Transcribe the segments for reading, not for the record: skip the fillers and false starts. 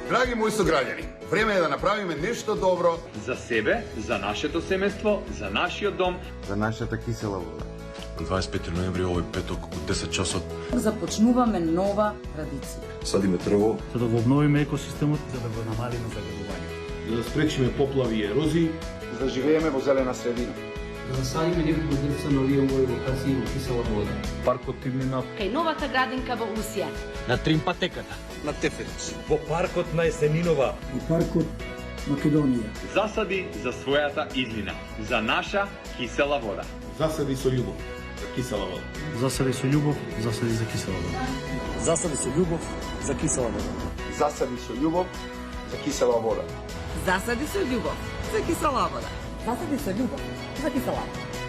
Драги мои сограѓани, време е да направиме нешто добро за себе, за нашето семејство, за нашиот дом, за нашата кисела вода. 25 ноември овој петок од 10 часот започнуваме нова традиција. Садиме дрво, за да го обновиме екосистемот, за да го намалиме загадувањето, за да спречиме поплави и ерозии, За да живееме во зелена средина. За да садиме неколку дрвца на овие локации во кисела вода. паркот Тивнина, кај новата градинка во Усија, на Тримпатеката, на Теферич, во паркот на Есенинова, во паркот Македонија. засади за својата иднина, за наша кисела вода. засади со љубов за кисела вода. засади со љубов, засади за кисела вода. Засади со љубов за кисела вода. Засади со љубов за кисела вода. Засади со љубов за кисела вода. Засади со љубов за кисела вода.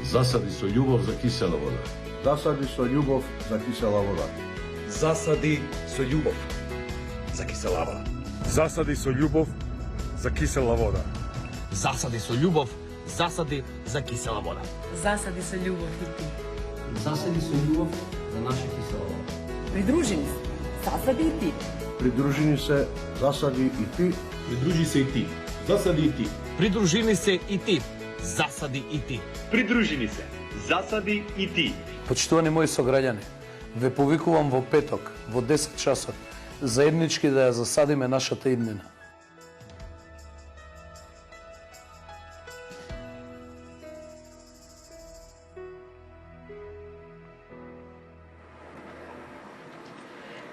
Засади со љубов за кисела вода. Засади со љубов за кисела вода. засади со љубов за кисела вода. засади со љубов за кисела вода. засади со љубов, засади за кисела вода. Засади со љубов и ти. Засади со љубов за наша кисела вода. Придружени се. Засади и ти. Придружени се, засади и ти. Придружи се и ти. Засади и ти. Придружини се и ти, засади и ти. Придружени се, засади и ти. Почитувани мои сограѓани, ве повикувам во петок, во 10 часот, заеднички да ја засадиме нашата иднина.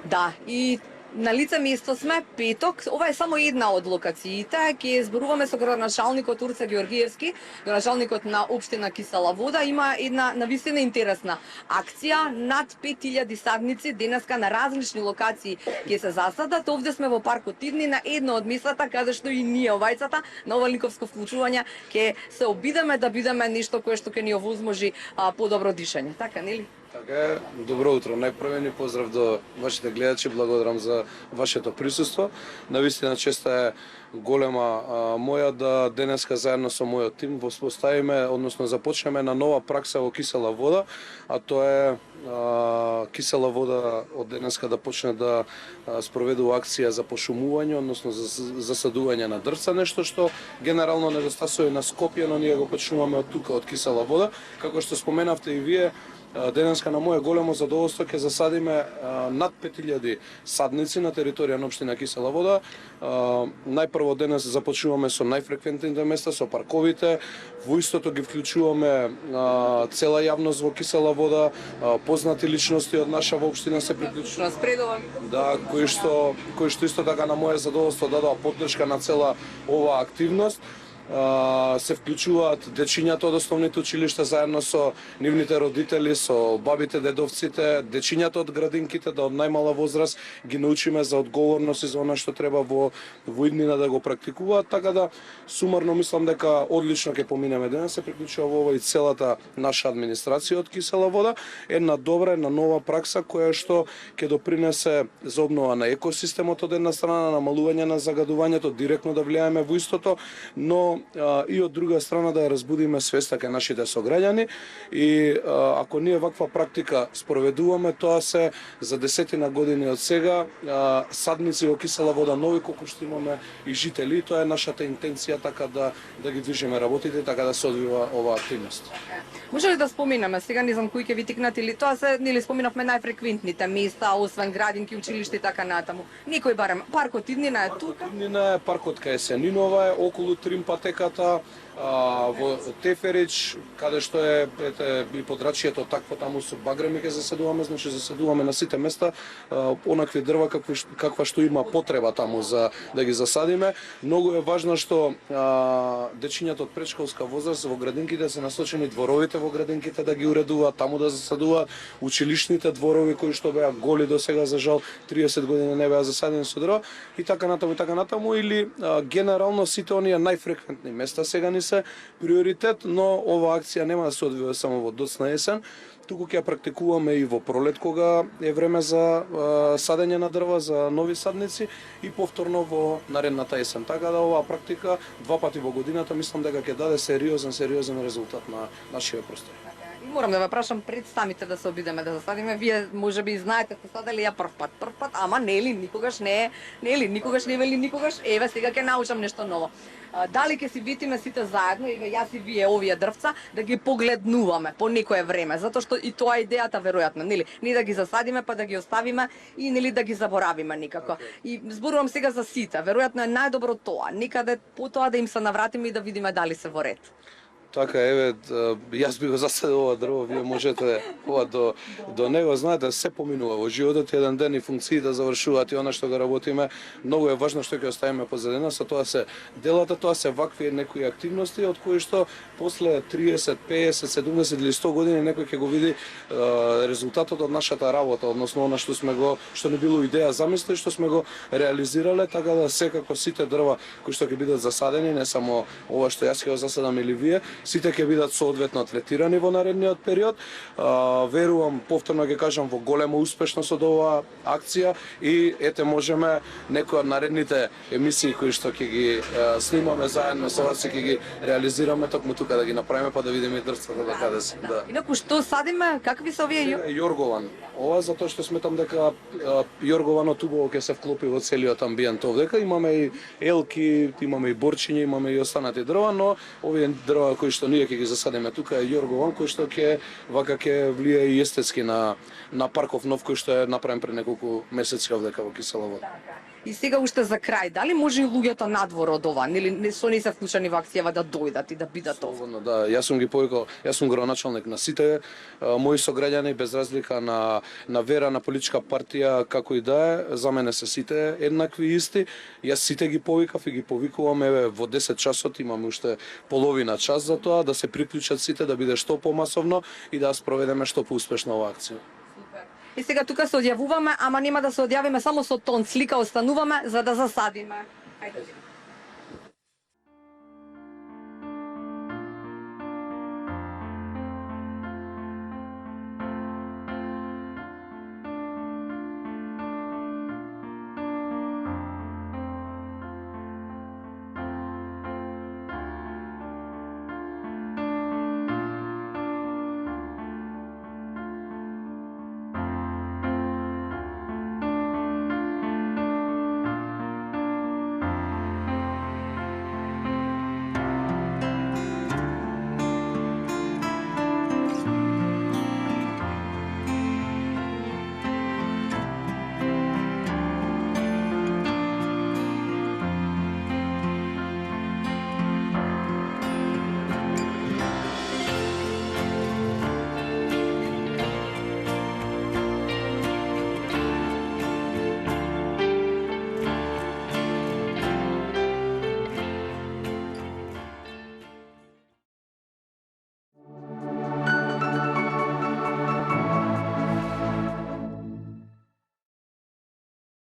Да, и на лице место сме петок. Ова е само една од локациите. Ќе зборуваме со градоначалникот Урце Георгиевски, градоначалникот на општина Кисела вода. Има една навистина интересна акција. Над 5000 садници денеска на различни локации ќе се засадат. Овде сме во паркот Иднина, едно од местата каде што и ние овајцата на ова ликовско вклучување ќе се обидеме да бидеме нешто кое што ќе ни овозможи подобро дишење. Така нели? Така е, добро утро. Најпрво ни поздрав до вашите гледачи, благодарам за вашето присуство. Навистина честа е голема моја да денеска заедно со мојот тим воспоставиме, односно започнеме на нова пракса во кисела вода, а тоа е кисела вода од денеска да почне да спроведува акција за пошумување, односно за засадување на дрвца, нешто што генерално недостасува на Скопје, но ние го почнуваме од тука, од кисела вода. Како што споменавте и вие, денеска на моје големо задоволство ќе засадиме над 5000 садници на територија на општина Кисела вода. Најпрво денес започнуваме со најфреквентните места, со парковите. Во истото ги вклучуваме цела јавност во Кисела вода, познати личности од наша општина се приклучуваат. Да, кои што исто така на моје задоволство дадоа поддршка на цела оваа активност. Се вклучуваат дечињата од основните училишта заедно со нивните родители, со бабите, дедовците, дечињата од градинките, да од најмала возраст ги научиме за одговорност и за она што треба во иднина да го практикуваат, така да сумарно мислам дека одлично ќе поминеме денес. Се приклучува во ова и целата наша администрација од Кисела вода, една добра, една нова пракса која што ќе допринесе за обнова на екосистемот од една страна, намалување на загадувањето, директно да влијаеме во истото, но и од друга страна да ја разбудиме свеста кај нашите сограѓани и ако ние ваква практика спроведуваме, тоа се за десетина години од сега садници во Кисела вода нови колку што имаме и жители, тоа е нашата интенција така да ги движиме работите, така да се одвива оваа активност. Може ли да споминаме, сега не знам кои ќе ви тикнат или тоа се, нели споминавме најфреквентните места, освен градинки, училишта и така натаму. Некој барем, паркот Иднина е тука. Иднина е паркот кај Есенинова, е околу Тримпатеката, во Теферич, каде што е и подрачјето такво таму со багреми ќе заседуваме, значи заседуваме на сите места онакви дрва каква што има потреба таму за да ги засадиме. Многу е важно што дечињата од претшколска возраст во градинките се насочени дворовите во градинките да ги уредуваат, таму да засадуваат, училишните дворови кои што беа голи до сега, за жал 30 години не беа засадени со дрва и така натаму или генерално сите оние најфреквентни места сега ни се приоритет, но ова акција нема да се одвива само во доцна есен, туку ќе ја практикуваме и во пролет кога е време за садење на дрва, за нови садници и повторно во наредната есен. Така да оваа практика два пати во годината мислам дека ќе даде сериозен резултат на нашите простори. Морам да ве прашам пред самите да се обидеме да засадиме. Вие можеби знаете се садали ја прв пат, ама нели никогаш не вели никогаш. Еве сега ќе научам нешто ново. Дали ќе си битиме сите заедно, еве јас и вие овие дрвца да ги погледнуваме по некое време, затоа што и тоа е идејата веројатно, нели? Не да ги засадиме па да ги оставиме и нели да ги заборавиме никако. И зборувам сега за сите, веројатно е најдобро тоа, никаде по тоа да им се навратиме и да видиме дали се во ред. Така, еве, јас би го засадил ова дрво, вие можете ова до него. Знаете, се поминува во животот, еден ден и функциите завршуваат и она што го работиме. Многу е важно што ќе оставиме позади нас, а тоа се делата, тоа се вакви некои активности од кои што после 30, 50, 70 или 100 години некој ќе го види резултатот од нашата работа, односно она што не било идеја замисли, што сме го реализирале, така да секако сите дрва кои што ќе бидат засадени, не само ова што јас ќе го засадам или вие, сите ќе бидат соодветно третирани во наредниот период. Верувам, повторно ќе кажам, во голема успешност од оваа акција и ете можеме некои од наредните емисии кои што ќе ги снимаме заедно со вас и ќе ги реализираме токму тука да ги направиме па да видиме дрвцата до каде се. Да. Инаку што садиме? Какви се овие? Јоргован. Ова затоа што сметам дека јоргованот убаво ќе се вклопи во целиот амбиент овдека. Имаме и елки, имаме и борчиња, имаме и останати дрва, но овие дрва кои што ние ќе ги засадиме тука е јоргован кој што ќе влие и естетски на парков нов кој што е направен пред неколку месеци овдека во Кисела вода. И сега уште за крај, дали може и луѓето надвор од ова, нели не се вклучени во акцијава да дојдат и да бидат овде? Да, јас сум ги повикал, јас сум градоначалник на сите мои сограѓани без разлика на вера, на политичка партија, како и да е, за мене се сите еднакви и исти. Јас сите ги повикав и ги повикувам, еве во 10 часот имаме уште половина час за тоа да се приклучат сите, да биде што помасовно и да спроведеме што поуспешно оваа акција. И сега тука се одјавуваме, ама нема да се одјавиме само со тон слика, остануваме за да засадиме. Хајде.